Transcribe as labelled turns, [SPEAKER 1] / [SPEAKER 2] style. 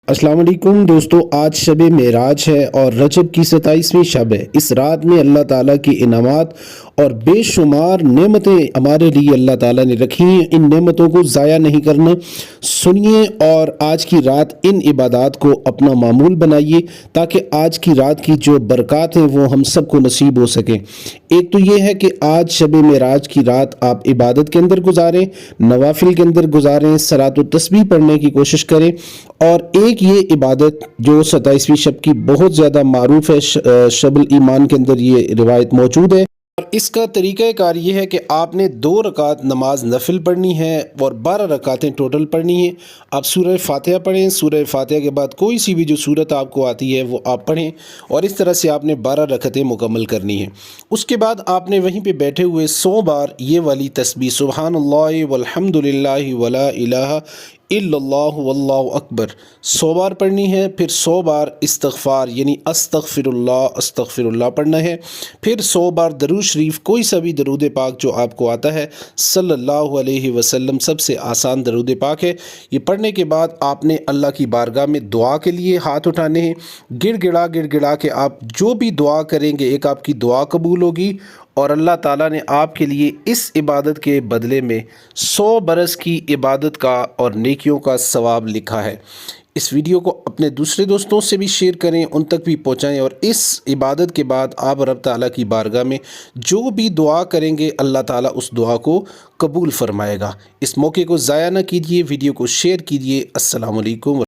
[SPEAKER 1] अस्सलाम वालेकुम दोस्तों, आज शब मेराज है और रजब की 27वीं शब है। इस रात में अल्लाह ताला की इनामात और बेशुमार नेमतें हमारे लिए अल्लाह ताला ने रखी हैं। इन नेमतों को ज़ाया नहीं करना। सुनिए और आज की रात इन इबादत को अपना मामूल बनाइए ताकि आज की रात की जो बरक़ात हैं वो हम सबको नसीब हो सकें। एक तो ये है कि आज शब मेराज की रात आप इबादत के अंदर गुजारें, नवाफिल के अंदर गुजारें, सलात व तस्बीह पढ़ने की कोशिश करें। और एक ये इबादत जो 27वीं शब की बहुत ज़्यादा मारूफ है, शबुल ईमान के अंदर ये रिवायत मौजूद है। और इसका तरीक़ाकार ये है कि आपने 2 रकात नमाज नफिल पढ़नी है और 12 रकातें टोटल पढ़नी है। आप सूरह फातिहा पढ़ें, सूरह फातिहा के बाद कोई सी भी जो सूरत आपको आती है वो आप पढ़ें और इस तरह से आपने 12 रकतें मुकम्मल करनी है। उसके बाद आपने वहीं पे बैठे हुए 100 बार ये वाली तस्बीह सुबहानल्लाहि वल्हम्दुलिल्लाहि वला इलाहा इल्लल्लाहु वल्लाहु अकबर 100 बार पढ़नी है। फिर 100 बार इस्तग़फ़ार यानी अस्तग़फ़िरुल्लाह अस्तग़फ़िरुल्लाह पढ़ना है। फिर 100 बार दरूद शरीफ, कोई सा भी दरूद पाक जो आपको आता है सल्लल्लाहु अलैहि वसल्लम, सबसे आसान दरूद पाक है। ये पढ़ने के बाद आपने अल्लाह की बारगाह में दुआ के लिए हाथ उठाने हैं। गिड़गिड़ा के आप जो भी दुआ करेंगे, एक आपकी दुआ कबूल होगी और अल्लाह ताला ने आपके लिए इस इबादत के बदले में 100 बरस की इबादत का और नेकियों का सवाब लिखा है। इस वीडियो को अपने दूसरे दोस्तों से भी शेयर करें, उन तक भी पहुंचाएं और इस इबादत के बाद आप रब ताला की बारगाह में जो भी दुआ करेंगे अल्लाह ताला उस दुआ को कबूल फरमाएगा। इस मौके को ज़ाया न कीजिए, वीडियो को शेयर कीजिए। अस्सलाम वालेकुम।